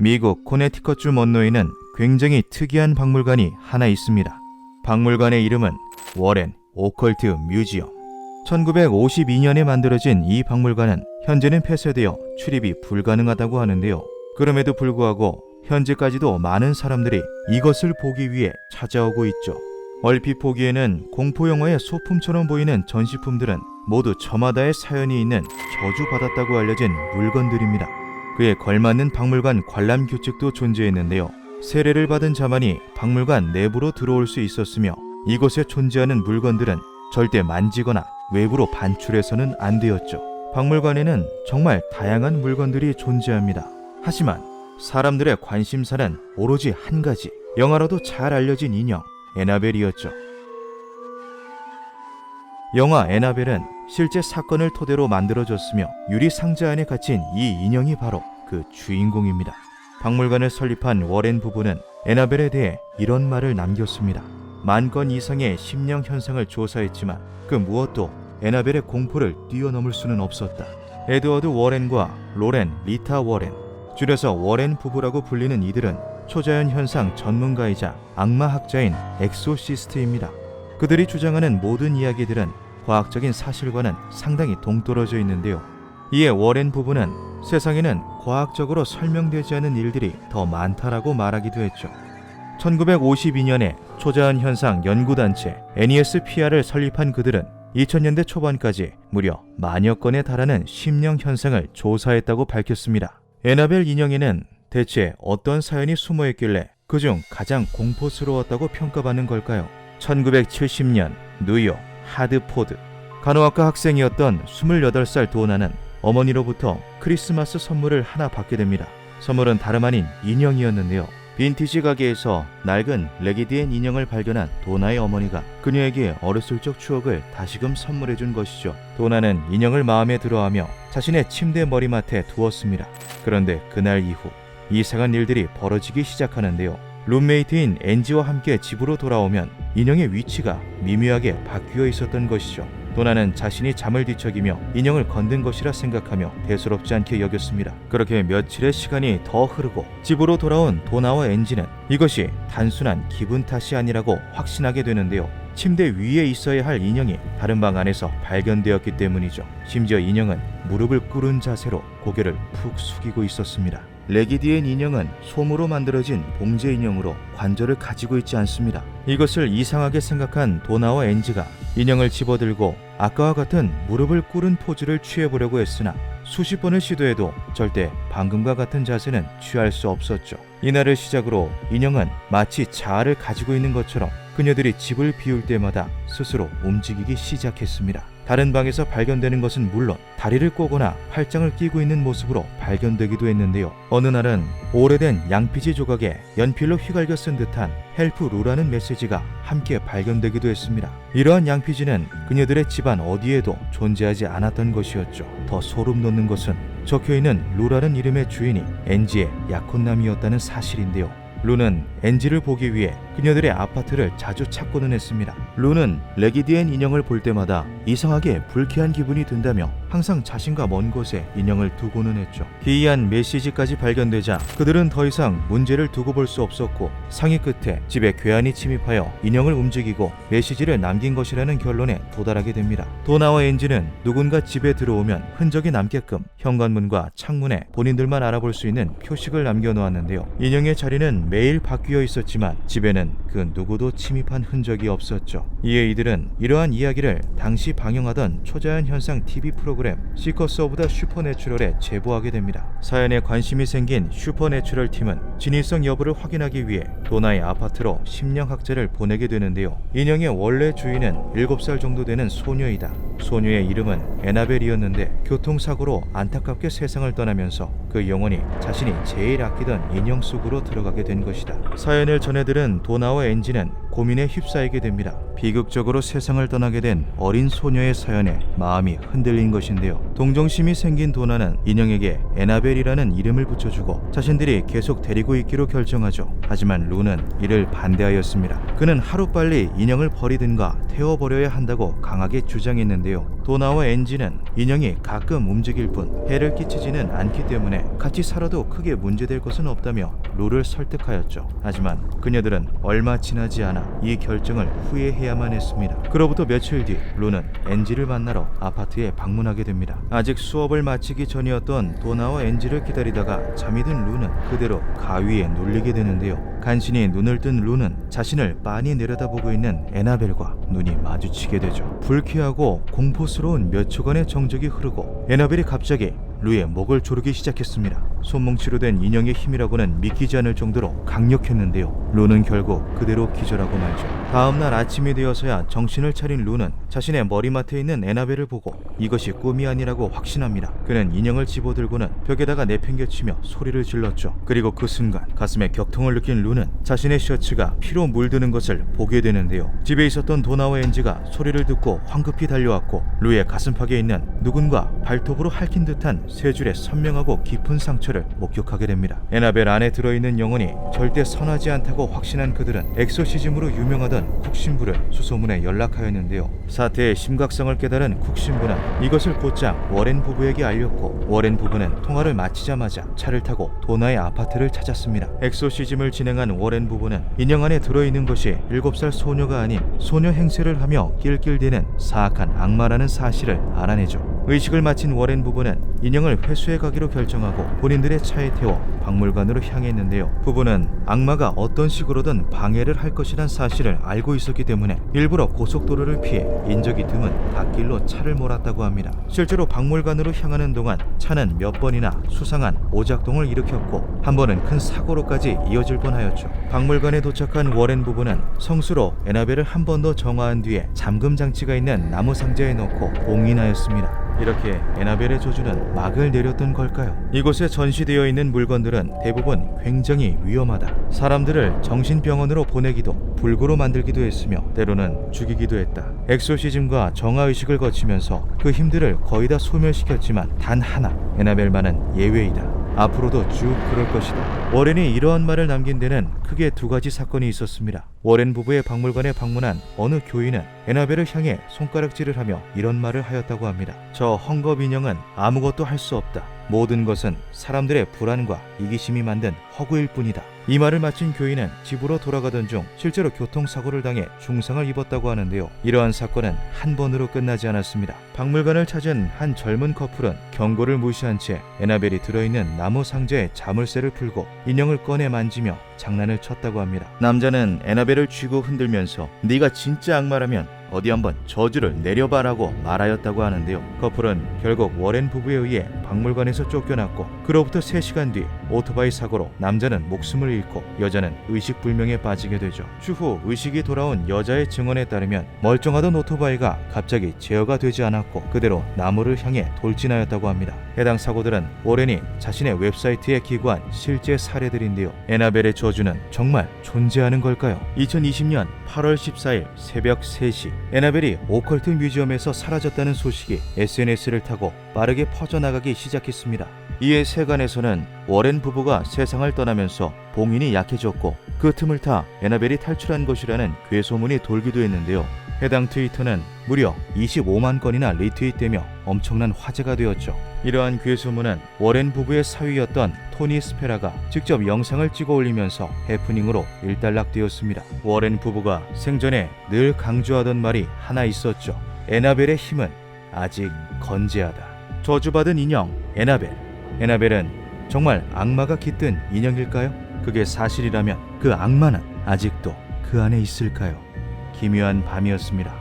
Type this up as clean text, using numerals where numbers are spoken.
미국 코네티컷주 먼로에는 굉장히 특이한 박물관이 하나 있습니다. 박물관의 이름은 워렌 오컬트 뮤지엄. 1952년에 만들어진 이 박물관은 현재는 폐쇄되어 출입이 불가능하다고 하는데요. 그럼에도 불구하고 현재까지도 많은 사람들이 이것을 보기 위해 찾아오고 있죠. 얼핏 보기에는 공포영화의 소품처럼 보이는 전시품들은 모두 저마다의 사연이 있는 저주받았다고 알려진 물건들입니다. 그에 걸맞는 박물관 관람 규칙도 존재했는데요. 세례를 받은 자만이 박물관 내부로 들어올 수 있었으며 이곳에 존재하는 물건들은 절대 만지거나 외부로 반출해서는 안 되었죠. 박물관에는 정말 다양한 물건들이 존재합니다. 하지만 사람들의 관심사는 오로지 한 가지, 영화로도 잘 알려진 인형 애나벨이었죠. 영화 애나벨은 실제 사건을 토대로 만들어졌으며 유리 상자 안에 갇힌 이 인형이 바로 그 주인공입니다. 박물관을 설립한 워렌 부부는 애나벨에 대해 이런 말을 남겼습니다. 10,000건 이상의 심령 현상을 조사했지만 그 무엇도 애나벨의 공포를 뛰어넘을 수는 없었다. 에드워드 워렌과 로렌 리타 워렌, 줄여서 워렌 부부라고 불리는 이들은 초자연 현상 전문가이자 악마학자인 엑소시스트입니다. 그들이 주장하는 모든 이야기들은 과학적인 사실과는 상당히 동떨어져 있는데요. 이에 워렌 부부는 세상에는 과학적으로 설명되지 않은 일들이 더 많다라고 말하기도 했죠. 1952년에 초자연 현상 연구단체 NESPR을 설립한 그들은 2000년대 초반까지 무려 10,000여 건에 달하는 심령 현상을 조사했다고 밝혔습니다. 애나벨 인형에는 대체 어떤 사연이 숨어있길래 그중 가장 공포스러웠다고 평가받는 걸까요? 1970년 뉴욕 하드포드. 간호학과 학생이었던 28살 도나는 어머니로부터 크리스마스 선물을 하나 받게 됩니다. 선물은 다름 아닌 인형이었는데요. 빈티지 가게에서 낡은 레기디엔 인형을 발견한 도나의 어머니가 그녀에게 어렸을 적 추억을 다시금 선물해준 것이죠. 도나는 인형을 마음에 들어하며 자신의 침대 머리맡에 두었습니다. 그런데 그날 이후 이상한 일들이 벌어지기 시작하는데요. 룸메이트인 앤지와 함께 집으로 돌아오면 인형의 위치가 미묘하게 바뀌어 있었던 것이죠. 도나는 자신이 잠을 뒤척이며 인형을 건든 것이라 생각하며 대수롭지 않게 여겼습니다. 그렇게 며칠의 시간이 더 흐르고 집으로 돌아온 도나와 앤지는 이것이 단순한 기분 탓이 아니라고 확신하게 되는데요. 침대 위에 있어야 할 인형이 다른 방 안에서 발견되었기 때문이죠. 심지어 인형은 무릎을 꿇은 자세로 고개를 푹 숙이고 있었습니다. 레기디엔 인형은 솜으로 만들어진 봉제 인형으로 관절을 가지고 있지 않습니다. 이것을 이상하게 생각한 도나와 앤지가 인형을 집어들고 아까와 같은 무릎을 꿇은 포즈를 취해보려고 했으나 수십 번을 시도해도 절대 방금과 같은 자세는 취할 수 없었죠. 이날을 시작으로 인형은 마치 자아를 가지고 있는 것처럼 그녀들이 집을 비울 때마다 스스로 움직이기 시작했습니다. 다른 방에서 발견되는 것은 물론 다리를 꼬거나 팔짱을 끼고 있는 모습으로 발견되기도 했는데요. 어느 날은 오래된 양피지 조각에 연필로 휘갈겨 쓴 듯한 헬프 루라는 메시지가 함께 발견되기도 했습니다. 이러한 양피지는 그녀들의 집안 어디에도 존재하지 않았던 것이었죠. 더 소름 돋는 것은 적혀있는 루라는 이름의 주인이 앤지의 약혼남이었다는 사실인데요. 루는 앤지를 보기 위해 그녀들의 아파트를 자주 찾고는 했습니다. 루는 레기디엔 인형을 볼 때마다 이상하게 불쾌한 기분이 든다며 항상 자신과 먼 곳에 인형을 두고는 했죠. 기이한 메시지까지 발견되자 그들은 더 이상 문제를 두고 볼 수 없었고 상의 끝에 집에 괴한이 침입하여 인형을 움직이고 메시지를 남긴 것이라는 결론에 도달하게 됩니다. 도나와 앤지는 누군가 집에 들어오면 흔적이 남게끔 현관문과 창문에 본인들만 알아볼 수 있는 표식을 남겨놓았는데요. 인형의 자리는 매일 바뀌어 있었지만 집에는 그 누구도 침입한 흔적이 없었죠. 이에 이들은 이러한 이야기를 당시 방영하던 초자연 현상 TV 프로그램 시커스 오브 더 슈퍼내추럴에 제보하게 됩니다. 사연에 관심이 생긴 슈퍼내추럴 팀은 진위성 여부를 확인하기 위해 도나의 아파트로 심령학자를 보내게 되는데요. 인형의 원래 주인은 7살 정도 되는 소녀이다. 소녀의 이름은 애나벨이었는데 교통사고로 안타깝게 세상을 떠나면서 그 영혼이 자신이 제일 아끼던 인형 속으로 들어가게 된 것이다. 사연을 전해들은 도나와 앤지는 고민에 휩싸이게 됩니다. 비극적으로 세상을 떠나게 된 어린 소녀의 사연에 마음이 흔들린 것인데요. 동정심이 생긴 도나는 인형에게 애나벨이라는 이름을 붙여주고 자신들이 계속 데리고 있기로 결정하죠. 하지만 루는 이를 반대하였습니다. 그는 하루빨리 인형을 버리든가 태워버려야 한다고 강하게 주장했는데요. 도나와 엔지는 인형이 가끔 움직일 뿐 해를 끼치지는 않기 때문에 같이 살아도 크게 문제될 것은 없다며 루를 설득하였죠. 하지만 그녀들은 얼마 지나지 않아 이 결정을 후회해야만 했습니다. 그로부터 며칠 뒤 루는 엔지를 만나러 아파트에 방문하게 됩니다. 아직 수업을 마치기 전이었던 도나와 엔지를 기다리다가 잠이 든 루는 그대로 가위에 눌리게 되는데요. 간신히 눈을 뜬 루는 자신을 빤히 내려다보고 있는 에나벨과 눈이 마주치게 되죠. 불쾌하고 공포스러운 몇 초간의 정적이 흐르고 에나벨이 갑자기 루의 목을 조르기 시작했습니다. 손뭉치로 된 인형의 힘이라고는 믿기지 않을 정도로 강력했는데요. 루는 결국 그대로 기절하고 말죠. 다음날 아침이 되어서야 정신을 차린 루는 자신의 머리맡에 있는 에나벨을 보고 이것이 꿈이 아니라고 확신합니다. 그는 인형을 집어들고는 벽에다가 내팽개치며 소리를 질렀죠. 그리고 그 순간 가슴에 격통을 느낀 루는 자신의 셔츠가 피로 물드는 것을 보게 되는데요. 집에 있었던 도나와 엔지가 소리를 듣고 황급히 달려왔고 루의 가슴팍에 있는 누군가 발톱으로 핥힌 듯한 세 줄의 선명하고 깊은 상처를 목격하게 됩니다. 에나벨 안에 들어있는 영혼이 절대 선하지 않다고 확신한 그들은 엑소시즘으로 유명하던 쿡 신부를 수소문에 연락하였는데요. 사태의 심각성을 깨달은 쿡 신부는 이것을 곧장 워렌 부부에게 알렸고 워렌 부부는 통화를 마치자마자 차를 타고 도나의 아파트를 찾았습니다. 엑소시즘을 진행한 워렌 부부는 인형 안에 들어있는 것이 7살 소녀가 아닌 소녀 행세를 하며 낄낄대는 사악한 악마라는 사실을 알아내죠. 의식을 마친 워렌 부부는 인형을 회수해 가기로 결정하고 본인들의 차에 태워 박물관으로 향했는데요. 부부는 악마가 어떤 식으로든 방해를 할 것이란 사실을 알고 있었기 때문에 일부러 고속도로를 피해 인적이 드문 갓길로 차를 몰았다고 합니다. 실제로 박물관으로 향하는 동안 차는 몇 번이나 수상한 오작동을 일으켰고 한 번은 큰 사고로까지 이어질 뻔하였죠. 박물관에 도착한 워렌 부부는 성수로 에나벨을 한 번 더 정화한 뒤에 잠금 장치가 있는 나무 상자에 넣고 봉인하였습니다. 이렇게 에나벨의 저주는 막을 내렸던 걸까요? 이곳에 전시되어 있는 물건들은 대부분 굉장히 위험하다. 사람들을 정신병원으로 보내기도 불구로 만들기도 했으며 때로는 죽이기도 했다. 엑소시즘과 정화의식을 거치면서 그 힘들을 거의 다 소멸시켰지만 단 하나, 에나벨만은 예외이다. 앞으로도 쭉 그럴 것이다. 워렌이 이러한 말을 남긴 데는 크게 두 가지 사건이 있었습니다. 워렌 부부의 박물관에 방문한 어느 교인은 에나벨을 향해 손가락질을 하며 이런 말을 하였다고 합니다. 저 헝겊 인형은 아무것도 할 수 없다. 모든 것은 사람들의 불안과 이기심이 만든 허구일 뿐이다. 이 말을 마친 교인은 집으로 돌아가던 중 실제로 교통사고를 당해 중상을 입었다고 하는데요. 이러한 사건은 한 번으로 끝나지 않았습니다. 박물관을 찾은 한 젊은 커플은 경고를 무시한 채 에나벨이 들어있는 나무 상자에 자물쇠를 풀고 인형을 꺼내 만지며 장난을 쳤다고 합니다. 남자는 에나벨을 쥐고 흔들면서 네가 진짜 악마라면 어디 한번 저주를 내려봐라고 말하였다고 하는데요. 커플은 결국 워렌 부부에 의해 박물관에서 쫓겨났고 그로부터 3시간 뒤 오토바이 사고로 남자는 목숨을 잃고 여자는 의식불명에 빠지게 되죠. 추후 의식이 돌아온 여자의 증언에 따르면 멀쩡하던 오토바이가 갑자기 제어가 되지 않았고 그대로 나무를 향해 돌진하였다고 합니다. 해당 사고들은 워렌이 자신의 웹사이트에 기고한 실제 사례들인데요. 에나벨의 저주는 정말 존재하는 걸까요? 2020년 8월 14일 새벽 3시 에나벨이 오컬트 뮤지엄에서 사라졌다는 소식이 SNS를 타고 빠르게 퍼져나가기 시작했습니다. 이에 세간에서는 워렌 부부가 세상을 떠나면서 봉인이 약해졌고 그 틈을 타 에나벨이 탈출한 것이라는 괴소문이 돌기도 했는데요. 해당 트위터는 무려 25만 건이나 리트윗되며 엄청난 화제가 되었죠. 이러한 괴소문은 워렌 부부의 사위였던 토니 스페라가 직접 영상을 찍어 올리면서 해프닝으로 일단락되었습니다. 워렌 부부가 생전에 늘 강조하던 말이 하나 있었죠. 에나벨의 힘은 아직 건재하다. 저주받은 인형 에나벨. 에나벨은 정말 악마가 깃든 인형일까요? 그게 사실이라면 그 악마는 아직도 그 안에 있을까요? 기묘한 밤이었습니다.